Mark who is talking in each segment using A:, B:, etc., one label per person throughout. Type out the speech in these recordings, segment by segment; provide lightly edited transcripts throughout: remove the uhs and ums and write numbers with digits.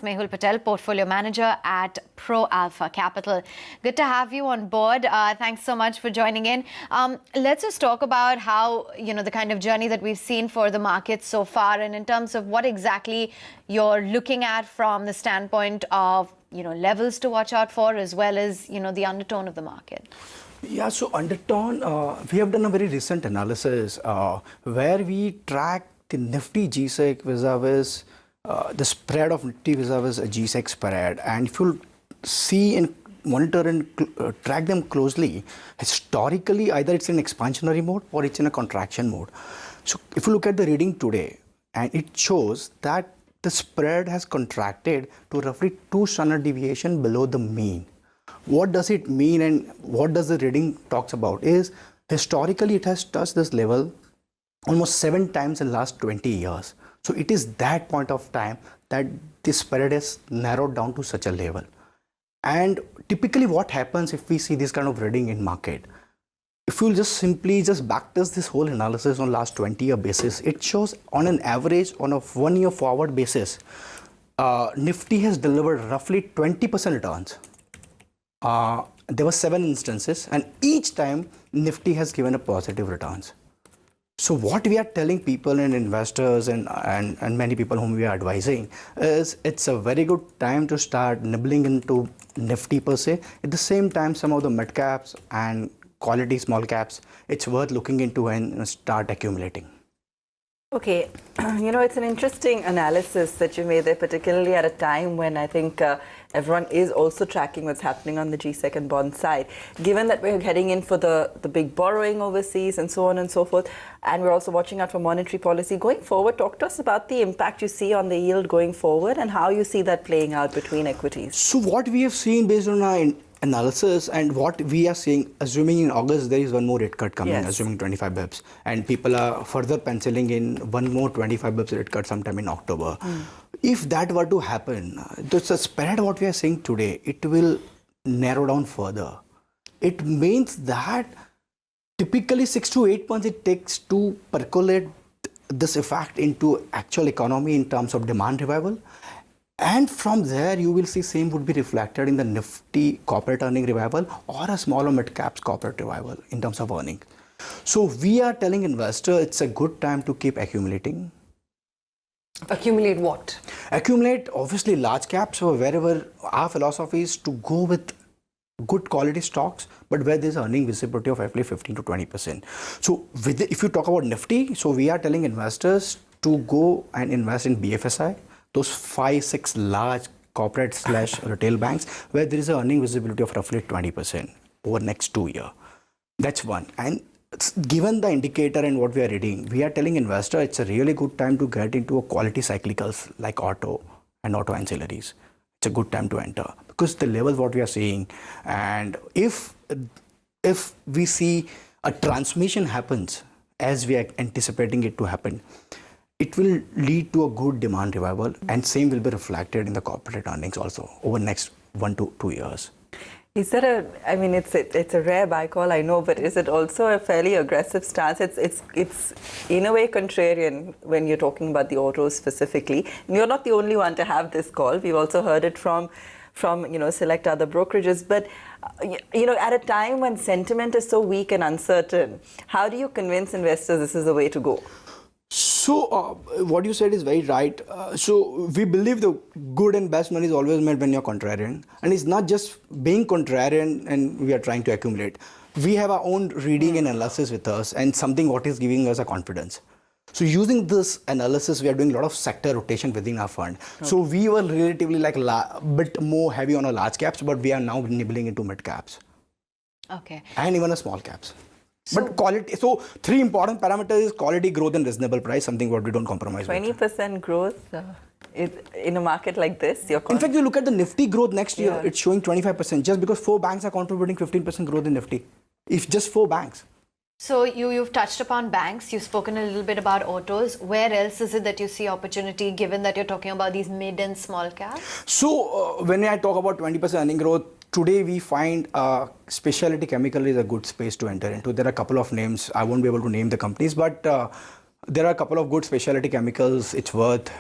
A: Mehul Patel, Portfolio Manager at ProAlpha Capital. Good to have you on board. Thanks so much for joining in. Let's just talk about how, the kind of journey that we've seen for the market so far, and in terms of what exactly you're looking at from the standpoint of, levels to watch out for, as well as, the undertone of the market.
B: Yeah, so undertone, we have done a very recent analysis where we track the Nifty GSEC vis-a-vis the spread of Nifty vis-a-vis a GSEC spread. And if you see and monitor and track them closely, historically, either it's in expansionary mode or it's in a contraction mode. So if you look at the reading today, and it shows that the spread has contracted to roughly 2 standard deviation below the mean. What does it mean and what does the reading talks about is historically it has touched this level almost 7 times in the last 20 years. So it is that point of time that this spread is narrowed down to such a level. And typically what happens if we see this kind of reading in market, if you just simply backtest this whole analysis on last 20-year basis, it shows on an average on a 1-year forward basis, Nifty has delivered roughly 20% returns. There were 7 instances and each time Nifty has given a positive returns. So what we are telling people and investors and many people whom we are advising is it's a very good time to start nibbling into Nifty per se. At the same time, some of the mid caps and quality small caps, it's worth looking into and start accumulating.
C: Okay, it's an interesting analysis that you made there, particularly at a time when I think everyone is also tracking what's happening on the GSEC and bond side. Given that we're heading in for the big borrowing overseas and so on and so forth, and we're also watching out for monetary policy going forward, talk to us about the impact you see on the yield going forward and how you see that playing out between equities.
B: So what we have seen based on our analysis and what we are seeing, assuming in August there is one more rate cut coming, yes, assuming 25 bips, and people are further penciling in one more 25 bips rate cut sometime in October. If that were to happen, the spread what we are seeing today, it will narrow down further. It means that typically 6 to 8 months it takes to percolate this effect into actual economy in terms of demand revival. And from there, you will see same would be reflected in the Nifty corporate earning revival or a smaller mid caps corporate revival in terms of earning. So we are telling investors it's a good time to keep accumulating.
D: Accumulate what?
B: Accumulate obviously large caps or wherever our philosophy is to go with good quality stocks, but where there's earning visibility of at least 15 to 20%. So if you talk about Nifty, so we are telling investors to go and invest in BFSI, those 5-6 large corporate / retail banks where there is an earning visibility of roughly 20% over next 2 years. That's one. And given the indicator and what we are reading, we are telling investors it's a really good time to get into a quality cyclicals like auto and auto ancillaries. It's a good time to enter because the levels what we are seeing, and if we see a transmission happens as we are anticipating it to happen, it will lead to a good demand revival, and same will be reflected in the corporate earnings also over next 1 to 2 years.
C: Is that it's a rare buy call, I know, but is it also a fairly aggressive stance? It's in a way contrarian when you're talking about the autos specifically. And you're not the only one to have this call. We've also heard it from select other brokerages. But at a time when sentiment is so weak and uncertain, how do you convince investors this is the way to go?
B: So what you said is very right. So we believe the good and best money is always made when you're contrarian, and it's not just being contrarian and we are trying to accumulate. We have our own reading and analysis with us and something what is giving us a confidence. So using this analysis, we are doing a lot of sector rotation within our fund. Okay. So we were relatively like a bit more heavy on our large caps, but we are now nibbling into mid caps.
A: Okay.
B: And even a small caps. But quality, so 3 important parameters is quality, growth and reasonable price, something what we don't compromise
C: 20%
B: with.
C: growth in a market like this?
B: In fact, you look at the Nifty growth next year, it's showing 25% just because 4 banks are contributing 15% growth in Nifty. If just 4 banks.
A: So you've touched upon banks, you've spoken a little bit about autos. Where else is it that you see opportunity given that you're talking about these mid and small caps?
B: So when I talk about 20% earning growth, today we find specialty chemical is a good space to enter into. There are a couple of names, I won't be able to name the companies, but there are a couple of good specialty chemicals. It's worth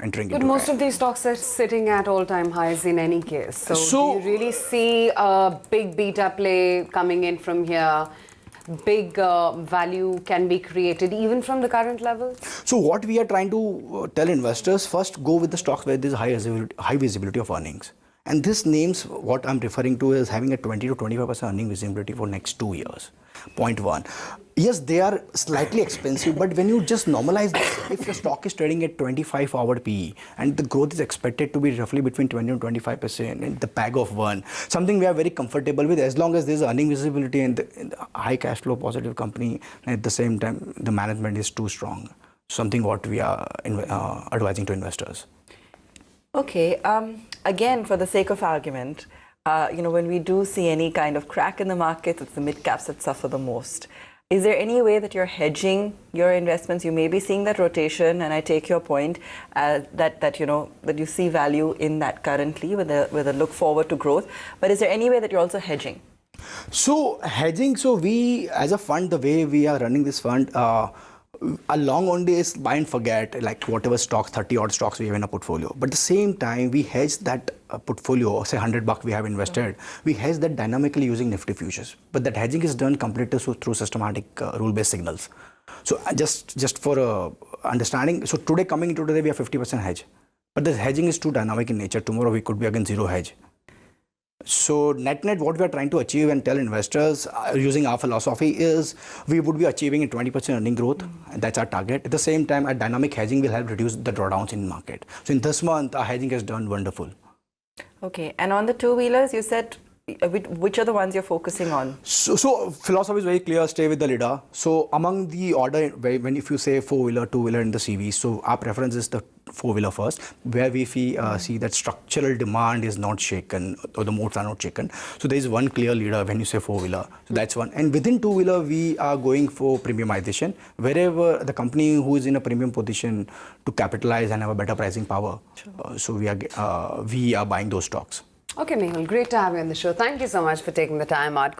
B: entering
D: But
B: into.
D: most of these stocks are sitting at all-time highs in any case. So,
B: So-
D: do you really see a big beta play coming in from here? Big value can be created even from the current levels?
B: So what we are trying to tell investors, first go with the stocks where there is high visibility of earnings. And this names, what I'm referring to is having a 20 to 25% earning visibility for next 2 years. Point one. Yes, they are slightly expensive, but when you just normalize this, if the stock is trading at 25-hour PE and the growth is expected to be roughly between 20 and 25% and the PAG of 1, something we are very comfortable with as long as there's earning visibility and the high cash flow positive company, and at the same time the management is too strong. Something what we are advising to investors.
C: Okay. Again, for the sake of argument, when we do see any kind of crack in the market, it's the mid caps that suffer the most. Is there any way that you're hedging your investments? You may be seeing that rotation, and I take your point that you see value in that currently with a look forward to growth. But is there any way that you're also hedging?
B: So hedging. So we, as a fund, the way we are running this fund. A long only is buy and forget, like whatever stocks, 30 odd stocks we have in a portfolio. But at the same time, we hedge that portfolio, say $100 we have invested, we hedge that dynamically using Nifty futures. But that hedging is done completely through systematic rule-based signals. So just for understanding, so today coming into today, we have 50% hedge. But the hedging is too dynamic in nature. Tomorrow we could be again zero hedge. So net, what we are trying to achieve and tell investors using our philosophy is we would be achieving a 20% earning growth. And that's our target. At the same time, our dynamic hedging will help reduce the drawdowns in market. So in this month, our hedging has done wonderful.
C: Okay. And on the two-wheelers, you said which are the ones you're focusing on?
B: So philosophy is very clear, stay with the leader. So among the order, if you say four-wheeler, two-wheeler in the CV, so our preference is the four-wheeler first, where we see that structural demand is not shaken or the modes are not shaken. So there is one clear leader when you say four-wheeler. So that's one. And within two-wheeler, we are going for premiumization. Wherever the company who is in a premium position to capitalize and have a better pricing power. Sure. So we are buying those stocks.
D: Okay, Mehul, great to have you on the show. Thank you so much for taking the time out.